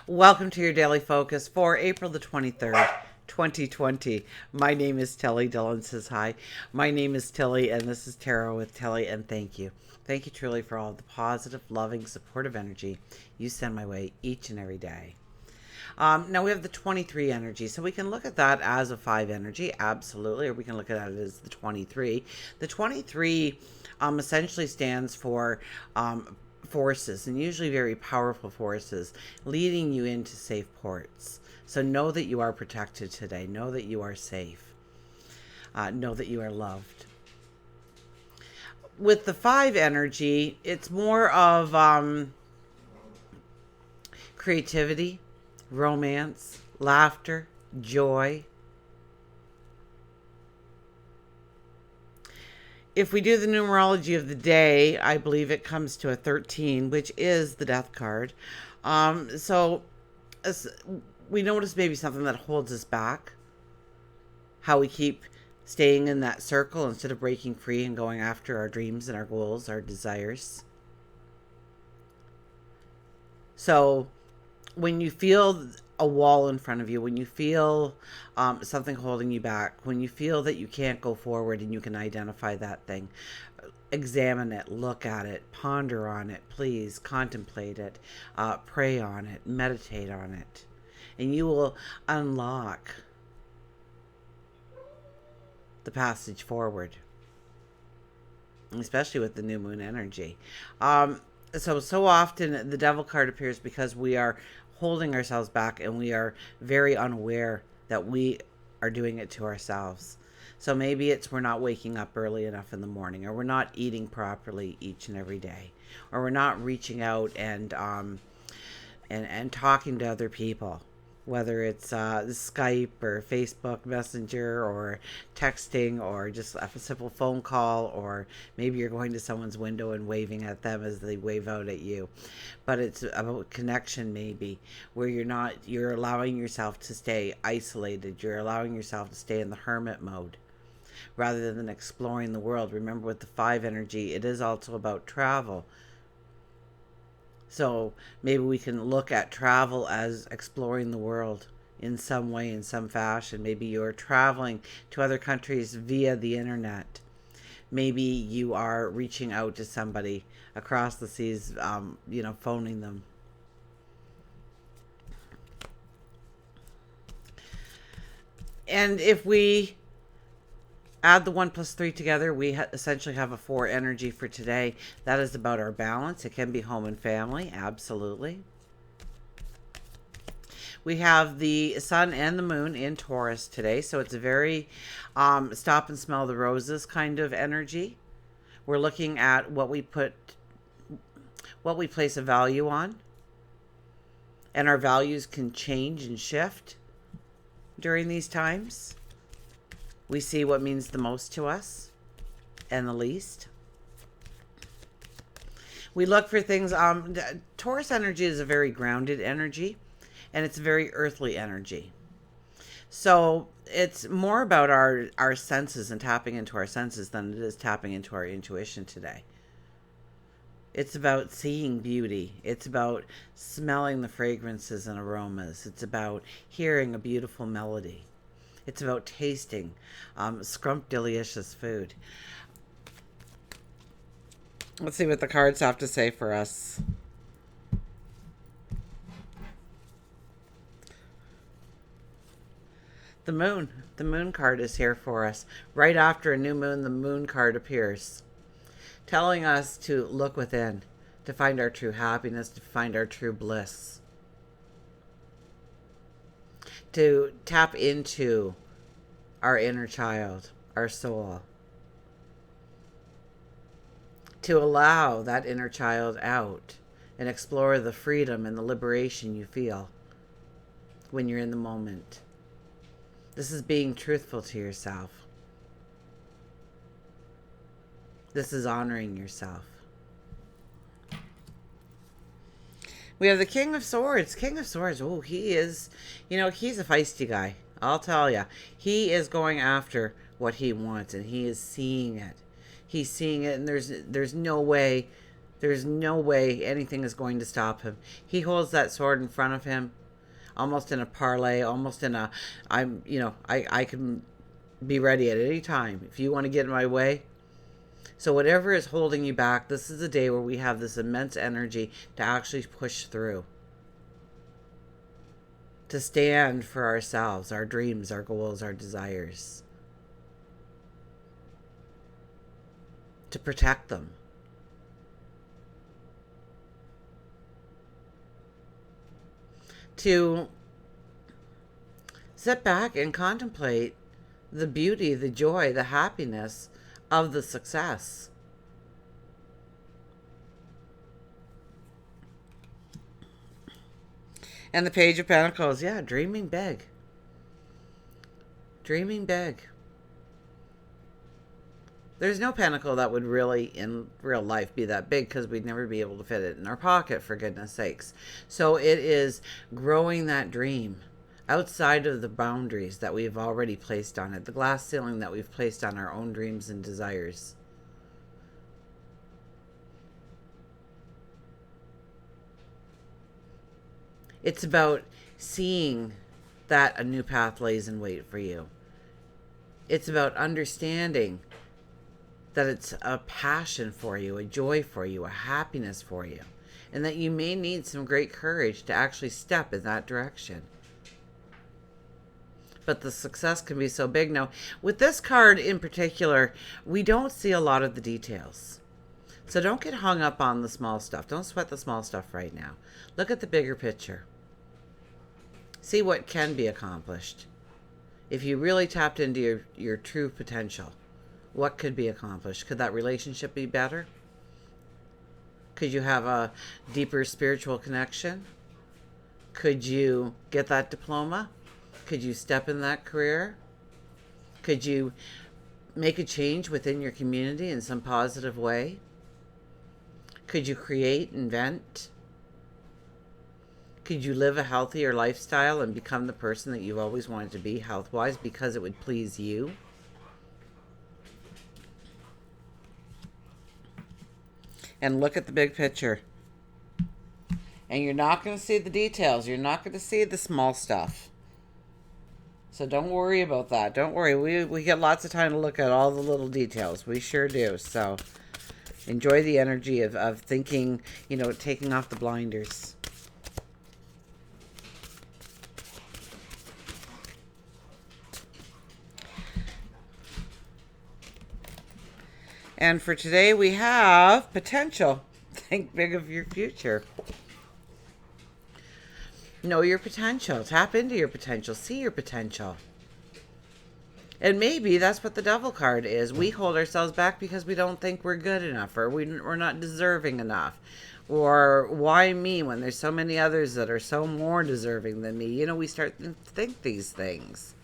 Welcome to your daily focus for April the 23rd, 2020. My name is Tilly. Dylan says hi. My name is Tilly, and this is Tarot with Tilly, and thank you. Thank you truly for all the positive, loving, supportive energy you send my way each and every day. Now we have the 23 energy, so we can look at that as a 5 energy, absolutely, or we can look at it as the 23. The 23 essentially stands for forces, and usually very powerful forces, leading you into safe ports. So know that you are protected today. Know that you are safe. Know that you are loved. With the 5 energy, it's more of creativity, romance, laughter, joy. If we do the numerology of the day, I believe it comes to a 13, which is the death card. So we notice maybe something that holds us back, how we keep staying in that circle instead of breaking free and going after our dreams and our goals, our desires. So when you feel a wall in front of you, when you feel something holding you back, when you feel that you can't go forward and you can identify that thing, examine it, look at it, ponder on it, please contemplate it, pray on it, meditate on it, and you will unlock the passage forward, especially with the new moon energy. So often the devil card appears because we are holding ourselves back and we are very unaware that we are doing it to ourselves. So maybe it's we're not waking up early enough in the morning, or we're not eating properly each and every day, or we're not reaching out and talking to other people, whether it's Skype or Facebook Messenger or texting or just a simple phone call, or maybe you're going to someone's window and waving at them as they wave out at you. But it's about connection, maybe, where you're allowing yourself to stay isolated. You're allowing yourself to stay in the hermit mode rather than exploring the world. Remember, with the 5 energy, it is also about travel. So maybe we can look at travel as exploring the world in some way, in some fashion. Maybe you're traveling to other countries via the internet. Maybe you are reaching out to somebody across the seas, phoning them. And if we add the 1 plus 3 together, we essentially have a 4 energy for today. That is about our balance. It can be home and family, absolutely. We have the sun and the moon in Taurus today, so it's a very stop and smell the roses kind of energy. We're looking at what we place a value on, and our values can change and shift during these times. We see what means the most to us and the least. We look for things. Taurus energy is a very grounded energy, and it's a very earthly energy. So it's more about our senses and tapping into our senses than it is tapping into our intuition today. It's about seeing beauty. It's about smelling the fragrances and aromas. It's about hearing a beautiful melody. It's about tasting scrumptious food. Let's see what the cards have to say for us. The moon. The moon card is here for us. Right after a new moon, the moon card appears, telling us to look within, to find our true happiness, to find our true bliss, to tap into our inner child, our soul, to allow that inner child out and explore the freedom and the liberation you feel when you're in the moment. This is being truthful to yourself. This is honoring yourself. We have the King of Swords. King of Swords. Oh, he is, he's a feisty guy. I'll tell you. He is going after what he wants, and he is seeing it. He's seeing it, and there's no way There's no way anything is going to stop him. He holds that sword in front of him, almost in a parlay, almost in a, I can be ready at any time if you want to get in my way. So whatever is holding you back, this is a day where we have this immense energy to actually push through, to stand for ourselves, our dreams, our goals, our desires, to protect them. To sit back and contemplate the beauty, the joy, the happiness of the success. And the Page of Pentacles, yeah, dreaming big. Dreaming big. There's no pentacle that would really, in real life, be that big because we'd never be able to fit it in our pocket, for goodness sakes. So it is growing that dream outside of the boundaries that we've already placed on it, the glass ceiling that we've placed on our own dreams and desires. It's about seeing that a new path lays in wait for you. It's about understanding that it's a passion for you, a joy for you, a happiness for you, and that you may need some great courage to actually step in that direction. But the success can be so big. Now, with this card in particular, we don't see a lot of the details. So don't get hung up on the small stuff. Don't sweat the small stuff right now. Look at the bigger picture. See what can be accomplished. If you really tapped into your true potential, what could be accomplished? Could that relationship be better? Could you have a deeper spiritual connection? Could you get that diploma? Could you step in that career? Could you make a change within your community in some positive way? Could you create, invent? Could you live a healthier lifestyle and become the person that you've always wanted to be health-wise because it would please you? And look at the big picture. And you're not going to see the details. You're not going to see the small stuff. So don't worry about that. Don't worry. We get lots of time to look at all the little details. We sure do. So enjoy the energy of thinking, taking off the blinders. And for today, we have potential. Think big of your future. Know your potential. Tap into your potential. See your potential. And maybe that's what the Devil card is. We hold ourselves back because we don't think we're good enough, or we're not deserving enough. Or why me when there's so many others that are so more deserving than me? We start to think these things.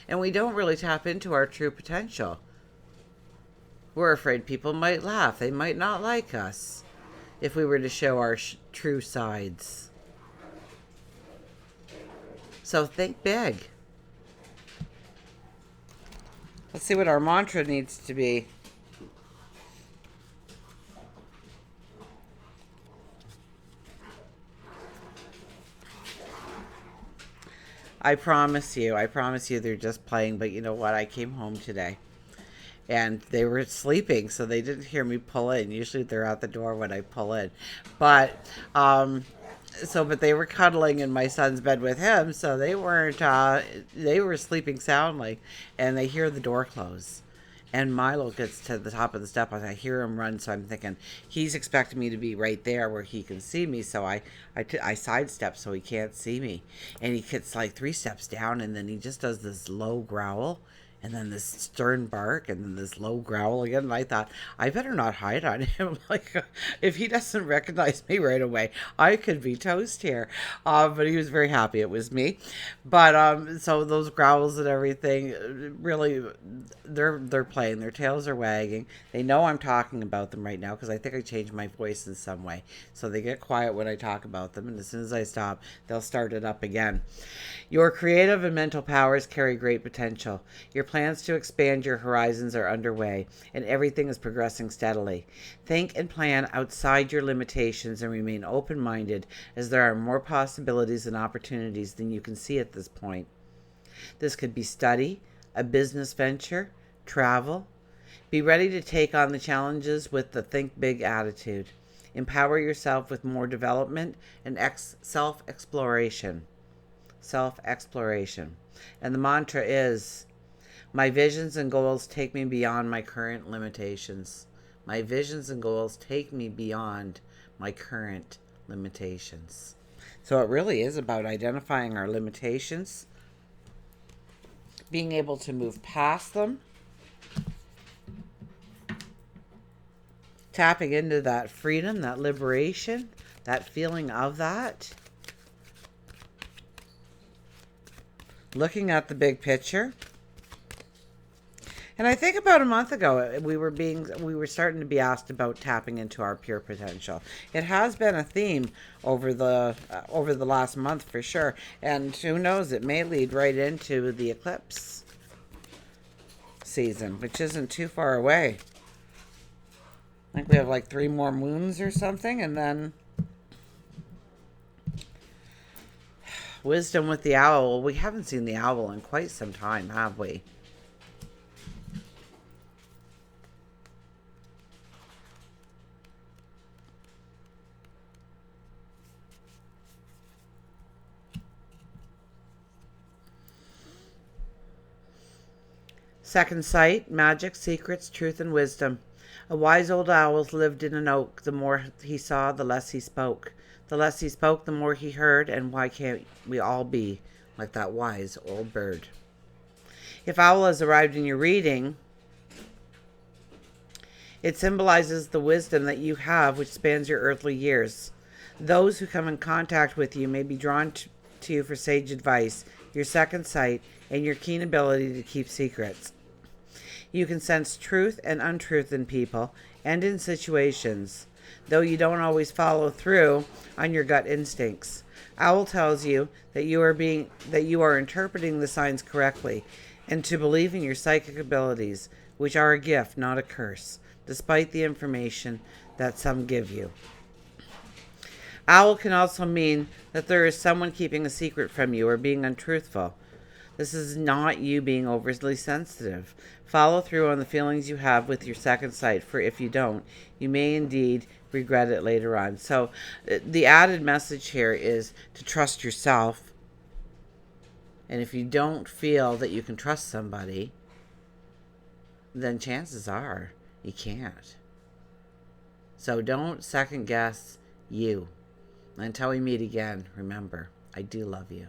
And we don't really tap into our true potential. We're afraid people might laugh. They might not like us if we were to show our true sides. So think big. Let's see what our mantra needs to be. I promise you they're just playing, but you know what? I came home today. And they were sleeping, so they didn't hear me pull in. Usually they're out the door when I pull in. But, but they were cuddling in my son's bed with him, so they weren't, they were sleeping soundly. And they hear the door close. And Milo gets to the top of the step. I hear him run, so I'm thinking he's expecting me to be right there where he can see me. So I sidestep so he can't see me. And he gets like 3 steps down, and then he just does this low growl. And then this stern bark, and then this low growl again. And I thought, I better not hide on him. Like, if he doesn't recognize me right away, I could be toast here. But he was very happy it was me. But so those growls and everything, really, they're playing. Their tails are wagging. They know I'm talking about them right now because I think I changed my voice in some way. So they get quiet when I talk about them, and as soon as I stop, they'll start it up again. Your creative and mental powers carry great potential. Your plans to expand your horizons are underway, and everything is progressing steadily. Think and plan outside your limitations and remain open-minded, as there are more possibilities and opportunities than you can see at this point. This could be study, a business venture, travel. Be ready to take on the challenges with the think big attitude. Empower yourself with more development and self-exploration. Self-exploration. And the mantra is, my visions and goals take me beyond my current limitations. My visions and goals take me beyond my current limitations. So it really is about identifying our limitations, being able to move past them, tapping into that freedom, that liberation, that feeling of that. Looking at the big picture. And I think about a month ago, we were starting to be asked about tapping into our pure potential. It has been a theme over the last month for sure. And who knows, it may lead right into the eclipse season, which isn't too far away. I think we have like 3 more moons or something, and then wisdom with the owl. Well, we haven't seen the owl in quite some time, have we? Second sight, magic, secrets, truth, and wisdom. A wise old owl lived in an oak. The more he saw, the less he spoke. The less he spoke, the more he heard. And why can't we all be like that wise old bird? If owl has arrived in your reading, it symbolizes the wisdom that you have, which spans your earthly years. Those who come in contact with you may be drawn to you for sage advice, your second sight, and your keen ability to keep secrets. You can sense truth and untruth in people and in situations, though you don't always follow through on your gut instincts. Owl tells you that you are interpreting the signs correctly, and to believe in your psychic abilities, which are a gift, not a curse, despite the information that some give you. Owl can also mean that there is someone keeping a secret from you or being untruthful. This is not you being overly sensitive. Follow through on the feelings you have with your second sight, for if you don't, you may indeed regret it later on. So the added message here is to trust yourself. And if you don't feel that you can trust somebody, then chances are you can't. So don't second guess you. Until we meet again, remember, I do love you.